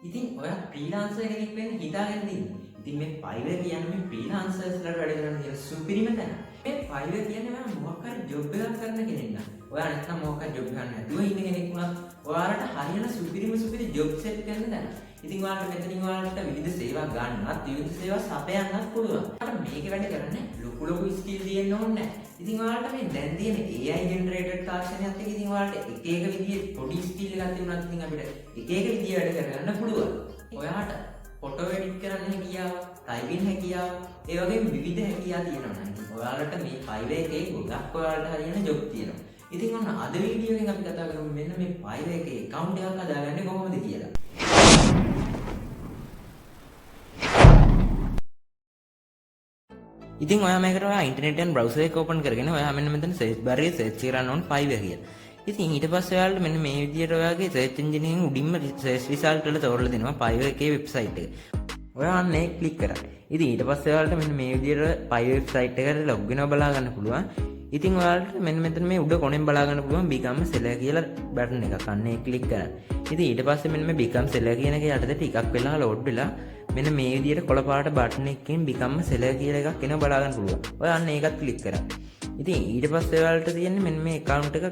ඉතින් ඔයා ෆ්‍රීලාන්සර් කෙනෙක් වෙන්න හිතාගෙන ඉන්නේ. ඉතින් මේ Fiverr කියන්නේ මේ ෆ්‍රීලාන්සර්ස්ලාට වැඩ කරන තියෙන සුපිරිම තැන. මේ Fiverr කියන්නේ ඔයා මොකක් හරි ජොබ් එකක් කරන කෙනෙක් නම්. ඔයා නැත්නම් මොකක් හරි ජොබ් එකක් නැතුව ඉන්න කෙනෙක් වුණත් ඔයාලට හරියන සුපිරි ජොබ් සෙට් කරන තැන. ඉතින් ඔයාලට මෙතනින් ඔයාලට විවිධ සේවා ගන්නත්, විවිධ සේවා සපයන්නත් පුළුවන්. ඔයාලට මේකේ වැඩ කරන්නේ ලොකු ස්කිල් තියෙන්න ඕනේ නැහැ. ඉතින් ඔයාලට මේ දැන් තියෙන AI ජෙනරේටඩ් තාක්ෂණයත් එක්ක ඉතින් ඔයාලට එක විදිහේ පොඩි ස්කිල් එකක් තිබුණත් ඉතින් අපිට එක විදිහේ වැඩ කරගන්න පුළුවන්. ඔයාලට ෆොටෝ එඩිට් කරන්න හැකියාව, ටයිපින් හැකියාව, ඒ වගේ විවිධ හැකියාව තියෙනවා නම් ඔයාලට මේ Fiverr එකේ ගොඩක් ඔයාලට හරියන ජොබ් තියෙනවා. ඉතින් ඔන්න අද වීඩියෝ එකෙන් අපි කතා කරමු මෙන්න මේ Fiverr එකේ account එකක් හදාගන්නේ කොහොමද කියලා. ඉතින් ඔයා මේකට ඔයා ඉන්ටර්නෙට් එකෙන් බ්‍රවුසර් එක ඕපන් කරගෙන ඔයා මෙන්න මෙතන සර්ච් බාර් එකේ සර්ච් කරන්න ඕන Fiverr කියලා. ඉතින් ඊට පස්සේ ඔයාලට මෙන්න මේ විදිහට ඔයාගේ සර්ච් එන්ජින් එකෙන් උඩින්ම සර්ච් රිසල්ට් වල තෝරලා දෙනවා Fiverr එකේ වෙබ්සයිට් එක. ඔයා අන්න ඒක ක්ලික් කරා. ඉතින් ඊට පස්සේ ඔයාලට මෙන්න මේ විදිහට Fiverr වෙබ්සයිට් එකට ලොග් වෙනවා බලා ගන්න පුළුවන්. ඉතින් ඔයාලට මෙන්න මෙතන මේ උඩ කොනෙන් බලා ගන්න පුළුවන් become seller කියලා බටන් එකක්. අන්න ඒක ක්ලික් කරා. ඉතින් ඊට පස්සේ මෙන්න මේ become seller කියන එක යටතේ ටිකක් වෙලා ලෝඩ් වෙලා මෙන්න මේ විදිහට කොළ පාට බටන් එකකින් become seller කියලා එකක් එනවා බලා ගන්න පුළුවන්. ඔය අන්න ඒකත් ක්ලික් කරා. ඉතින් ඊට පස්සේ ඔයාලට තියෙන්නේ මෙන්න මේ account එක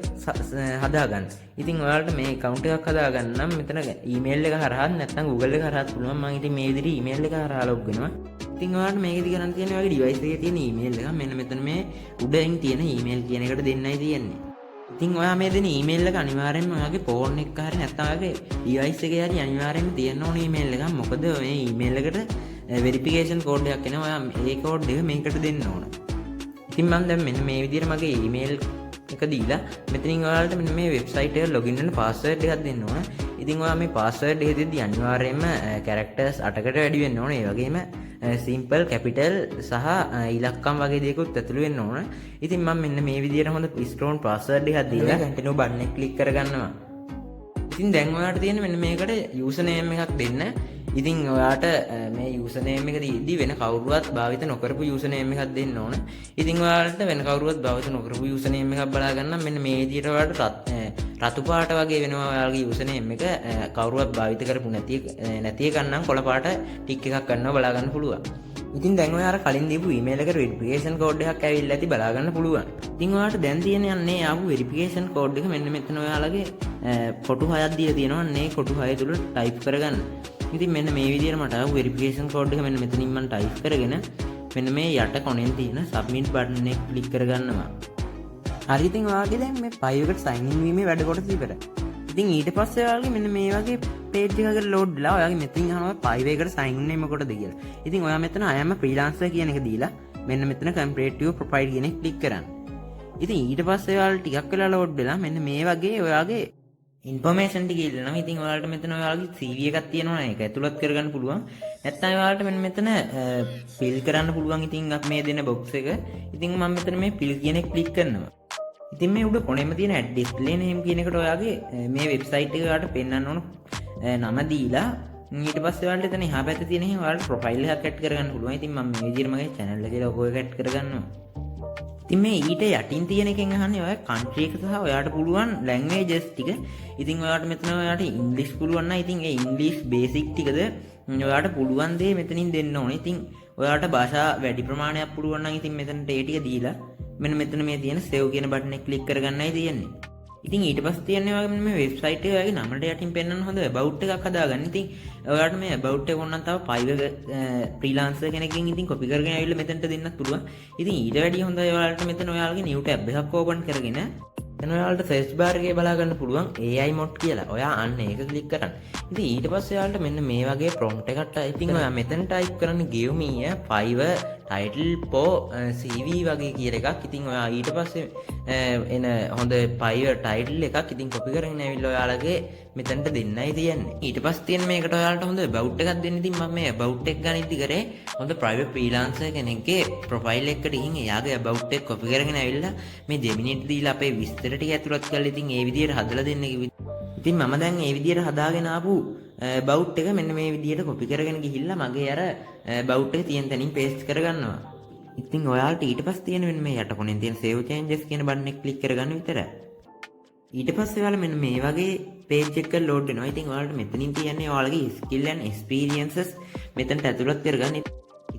හදාගන්න. ඉතින් ඔයාලට මේ account එකක් හදාගන්න නම් මෙතන email එක හරහා නැත්නම් Google එක හරහා පුළුවන්. මම ඉතින් මේ විදිහට email එක හරහා log වෙනවා. ඉතින් ඔයාලට මේකෙදි කරන්න තියෙන්නේ ඔයාගේ device එකේ තියෙන email එක මෙන්න මෙතන මේ උඩින් තියෙන email කියන එකට දෙන්නයි තියෙන්නේ. ඉතින් ඔයා මේ දෙන email එක අනිවාර්යෙන්ම ඔයාගේ phone එක හරි නැත්නම් ඔයාගේ device එකේ හරි අනිවාර්යෙන්ම තියෙන්න ඕන email එකක්. මොකද මේ email එකට verification code එකක් එනවා. ඔයා මේ code එක මේකට දෙන්න ඕන. ඉතින් මම දැන් මෙන්න මේ විදිහට මගේ email එක දීලා මෙතනින් ඔයාලට මෙන්න මේ website එකට login වෙන්න password එකක් දෙන්න ඕන. ඉතින් ඔයා මේ password එක දෙද්දී අනිවාර්යයෙන්ම characters 8කට වැඩි වෙන්න ඕන. ඒ වගේම simple capital සහ ඉලක්කම් වගේ දේකුත් ඇතුළු වෙන්න ඕන. ඉතින් මම මෙන්න මේ විදිහට හොඳ strong password එකක් දීලා continue button එක click කරගන්නවා. ඉතින් දැන් ඔයාලට තියෙන්නේ මෙන්න මේකට username එකක් දෙන්න. ඉතින් ඔයාට මේ username එක දීද්දි වෙන කවුරුවත් භාවිත නොකරපු username එකක් දෙන්න ඕන. ඉතින් ඔයාලට වෙන කවුරුවත් භාවිත නොකරපු username එකක් බලා ගන්න මෙන්න මේ විදිහට ඔයාලට රතු පාට වගේ වෙනවා ඔයාලගේ username එක. කවුරුවත් භාවිත කරපු නැති එකක් නම් කොළ පාට ටික් එකක් ගන්නවා බලා ගන්න පුළුවන්. ඉතින් දැන් ඔයාලා කලින් දීපු email එකට verification code එකක් ඇවිල්ලා ඇති බලා ගන්න පුළුවන්. ඉතින් ඔයාලට දැන් තියෙන යන්නේ ආපු verification code එක මෙන්න මෙතන ඔයාලගේ ෆොටෝ 6ක් දීලා තියෙනවා. අන්න ඒ ෆොටෝ 6 තුල type කරගන්න. ඉතින් මෙන්න මේ විදිහට මට ආපු verification code එක මෙන්න මෙතනින් මම type කරගෙන මෙන්න මේ යට කොනෙන් තියෙන submit button එක click කරගන්නවා. හරි ඉතින් ඔයාගේ දැන් මේ Fiverr එකට sign in වීමේ වැඩ කොටස ඉවරයි. ඉතින් ඊට පස්සේ ඔයාලගේ මෙන්න මේ වගේ page එකකට load වෙලා ඔයාගේ මෙතනින් අහනවා Fiverr එකට sign in වෙන්නේ මොකටද කියලා. ඉතින් ඔයා මෙතන I am a freelancer කියන එක දීලා මෙන්න මෙතන complete your profile කියන එක click කරන්න. ඉතින් ඊට පස්සේ ඔයාලා ටිකක් වෙලා load වෙලා මෙන්න මේ වගේ ඔයාගේ information ටික ඉල්ලනවා. ඉතින් ඔයාලට මෙතන ඔයාලගේ CV එකක් තියෙනවා නේද? ඒක ඇතුළත් කරගන්න පුළුවන්. නැත්නම් ඔයාලට මෙන්න මෙතන fill කරන්න පුළුවන්. ඉතින් අපි මේ දෙන box එක. ඉතින් මම මෙතන මේ fill කියන එක click කරනවා. ඉතින් මේ උඩ කොනෙම තියෙන add display name කියන එකට ඔයාගේ මේ website එක ඔයාලට පෙන්වන්න ඕන නම දීලා ඊට පස්සේ ඔයාලට එතන එහා පැත්තේ තියෙන ඔයාලට profile එකක් add කරගන්න පුළුවන්. ඉතින් මම මේ විදිහට මගේ channel එකේ logo එක add කරගන්නවා. ඉතින් මේ ඊට යටින් තියෙන එකෙන් අහන්නේ ඔයා country එක සහ ඔයාට පුළුවන් languages ටික. ඉතින් ඔයාට මෙතන ඔයාට English පුළුවන් නම් ඉතින් ඒ English basic ටිකද ඔයාට පුළුවන් දේ මෙතනින් දෙන්න ඕනේ. ඉතින් ඔයාට භාෂා වැඩි ප්‍රමාණයක් පුළුවන් නම් ඉතින් මෙතනට ඒ ටික දීලා මෙන්න මෙතන මේ තියෙන save කියන බටන් එක click කරගන්නයි තියෙන්නේ. ඉතින් ඊට පස්සේ තියන්නේ ඔයාගේ මේ වෙබ්සයිට් එකේ ඔයාගේ නමට යටින් පෙන්වන්න හොඳ about එකක් හදාගන්න. ඉතින් ඔයාලට මේ about එක ඕන නම් තව Fiverr freelancer කෙනකින් ඉතින් copy කරගෙන ආවිල්ලා මෙතනට දෙන්නත් පුළුවන්. ඉතින් ඊට වැඩිය හොඳයි ඔයාලට මෙතන ඔයාලගේ new tab එකක් open කරගෙන එතන ඔයාලට search bar එකේ බලා ගන්න පුළුවන් AI mod කියලා. ඔයා අන්න ඒක click කරන්න. ඉතින් ඊට පස්සේ ඔයාලට මෙන්න මේ වගේ prompt එකක් typing ඔයා මෙතන type කරන්න give me a Fiverr title for CV වගේ කියන එකක්. ඉතින් ඔයා ඊට පස්සේ එන හොඳ Fiverr title එකක් ඉතින් copy කරගෙන ආවිල්ලා ඔයාලගේ මෙතනට දෙන්නයි තියෙන්නේ. ඊට පස්සේ තියෙන මේකට ඔයාලට හොඳ about එකක් දෙන්න. ඉතින් මම මේ about එක ගනිද්දි කරේ හොඳ private freelancer කෙනෙක්ගේ profile එකකට ගිහින් එයාගේ about එක copy කරගෙන ආවිල්ලා මේ Gemini දීලා අපේ විස්තර ටික ඇතුළත් කරලා ඉතින් ඒ විදිහට හදලා දෙන්න කිව්වා. ඉතින් මම දැන් මේ විදිහට හදාගෙන ආපු about එක මෙන්න මේ විදිහට copy කරගෙන ගිහිල්ලා මගේ අර about එක තියෙන තැනින් paste කරගන්නවා. ඉතින් ඔයාලට ඊට පස්සේ තියෙන මෙන්න මේ යට කොනෙන් තියෙන save changes කියන බටන් එක click කරගන්න විතරයි. ඊට පස්සේ ඔයාලා මෙන්න මේ වගේ page එක load වෙනවා. ඉතින් ඔයාලට මෙතනින් තියන්නේ ඔයාලගේ skill and experiences මෙතනට ඇතුළත් කරගන්න.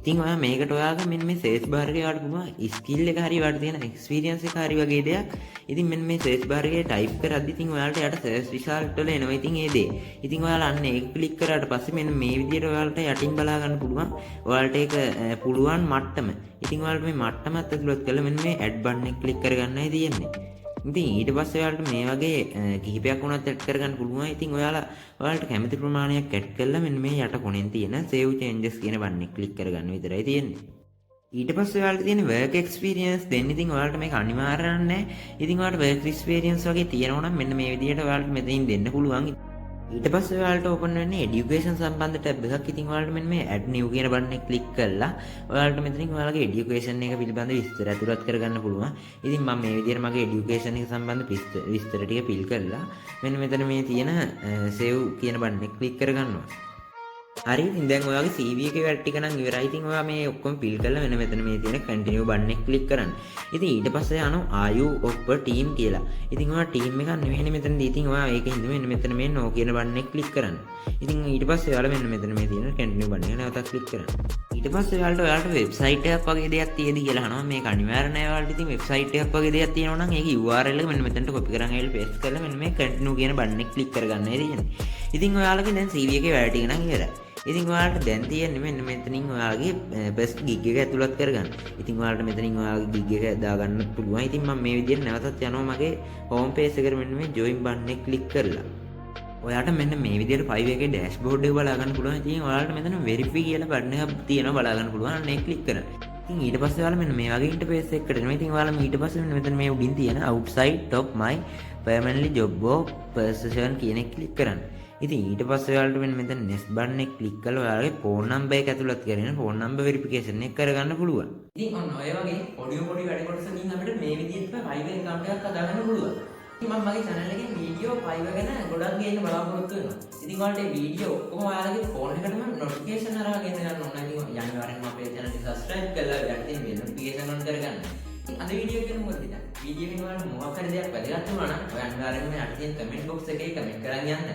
ඉතින් ඔයා මේකට ඔයාගේ මෙන්න මේ search bar එකේ ඔයාලට පුළුවන් skill එක හරි ඔයාලට තියෙන experience එක හරි වගේ දෙයක්. ඉතින් මෙන්න මේ search bar එකේ type කරද්දි ඉතින් ඔයාලට යට search result වල එනවා. ඉතින් ඒ දේ. ඉතින් ඔයාලා අන්න ඒක click කරාට පස්සේ මෙන්න මේ විදිහට ඔයාලට යටින් බලා ගන්න පුළුවන්. ඔයාලට ඒක පුළුවන් මට්ටම. ඉතින් ඔයාලට මේ මට්ටමත් ඇතුළත් කරලා මෙන්න මේ add button එක click කරගන්නයි තියෙන්නේ. ඉතින් ඊට පස්සේ ඔයාලට මේ වගේ කිහිපයක් වුණත් ඇඩ් කරගන්න පුළුවන්. ඉතින් ඔයාලට කැමති ප්‍රමාණයක් ඇඩ් කරලා මෙන්න මේ යට කොනෙන් තියෙන save changes කියන බටන් එක ක්ලික් කරගන්න විතරයි තියෙන්නේ. ඊට පස්සේ ඔයාලට තියෙන work experience දෙන්න. ඉතින් ඔයාලට මේක අනිවාර්යම නැහැ. ඉතින් ඔයාලට work experience වගේ තියෙනවා නම් මෙන්න මේ විදිහට ඔයාලට මෙතනින් දෙන්න පුළුවන්. ඊට පස්සේ ඔයාලට ඕපන් වෙන්නේ education සම්බන්ධ ටැබ් එකක්. ඉතින් ඔයාලට මෙන්න මේ add new කියන බටන් එක ක්ලික් කරලා ඔයාලට මෙතනින් ඔයාලගේ education එක පිළිබඳ විස්තර ඇතුළත් කරගන්න පුළුවන්. ඉතින් මම මේ විදිහට මගේ education එක සම්බන්ධ විස්තර ටික fill කරලා මෙන්න මෙතන මේ තියෙන save කියන බටන් එක ක්ලික් කරගන්නවා. හරි. ඉතින් දැන් ඔයාගේ CV එකේ වැඩ ටික නම් ඉවරයි. ඉතින් ඔයා මේ ඔක්කොම fill කරලා මෙතන මේ තියෙන continue බටන් එක ක්ලික් කරන්න. ඉතින් ඊට පස්සේ යනවා are you of a team කියලා. ඉතින් ඔයා team එකක් නෙවෙයිනේ මෙතනදී. ඉතින් ඔයා ඒකෙන්ද මෙන්න මේ no කියන බටන් එක ක්ලික් කරන්න. ඉතින් ඊට පස්සේ ඔයාලා මෙන්න මෙතන මේ තියෙන continue බටන් එක නැවතත් ක්ලික් කරන්න. ඊට පස්සේ ඔයාලට වෙබ්සයිට් එකක් වගේ දෙයක් තියෙද කියලා අහනවා. මේක අනිවාර්ය නෑ. ඔයාලට ඉතින් වෙබ්සයිට් එකක් වගේ දෙයක් තියෙනවා නම් ඒක URL එක මෙන්න මෙතනට copy කරන් ඇවිල්ලා paste කරලා මෙන්න මේ continue කියන බටන් එක ක්ලික් කරගන්නයි තියෙන්නේ. ඉතින් ඔයාලගේ දැන් CV එකේ වැඩ ටික නම් ඉවරයි. ඉතින් ඔයාලට දැන් තියෙන්නේ මෙන්න මෙතනින් ඔයාලගේ first gig එක ඇතුළත් කරගන්න. ඉතින් ඔයාලට මෙතනින් ඔයාලගේ gig එක දාගන්න පුළුවන්. ඉතින් මම මේ විදිහට නැවතත් යනවා මගේ home page එකට මෙන්න මේ join button එක click කරලා. ඔයාලට මෙන්න මේ විදිහට Fiverr එකේ dashboard එක බලා ගන්න පුළුවන්. ඉතින් ඔයාලට මෙතන verify කියලා button එකක් තියෙනවා බලා ගන්න පුළුවන්. අන්න ඒක click කරන්න. ඉතින් ඊට පස්සේ ඔයාලා මෙන්න මේ වගේ interface එකකට එනවා. ඉතින් ඔයාලා ඊට පස්සේ මෙන්න මේ උඩින් තියෙන outside of my permanently job or position කියන එක click කරන්න. ඉතින් ඊට පස්සේ ඔයාලට මෙතන next button එක click කරලා ඔයාලගේ phone number එක ඇතුළත් කරගෙන phone number verification එක කරගන්න පුළුවන්. ඉතින් ඔන්න ඔය වගේ පොඩි වැඩ කොටසකින් අපිට මේ විදිහට Fiverr account එකක් හදාගන්න පුළුවන්. ඉතින් මම මගේ channel එකේ වීඩියෝ Fiverr ගැන ගොඩක් ගේන්න බලාපොරොත්තු වෙනවා. ඉතින් ඔයාලට මේ වීඩියෝ ඔක්කොම ඔයාලගේ phone එකටම notification හරහා ගෙන්න ගන්න ඕන. ඉතින් අනිවාර්යෙන්ම අපේ channel එක subscribe කරලා යට තියෙන bell notification on කරගන්න. අද වීඩියෝ එක මොකද ඉතින් වීඩියෝ එකේ ඔයාලට මොකක් හරි දෙයක් වැදගත් වුණා නම් ඔයා අනිවාර්යෙන්ම යට තියෙන comment box එකේ comment කරන් යන්න.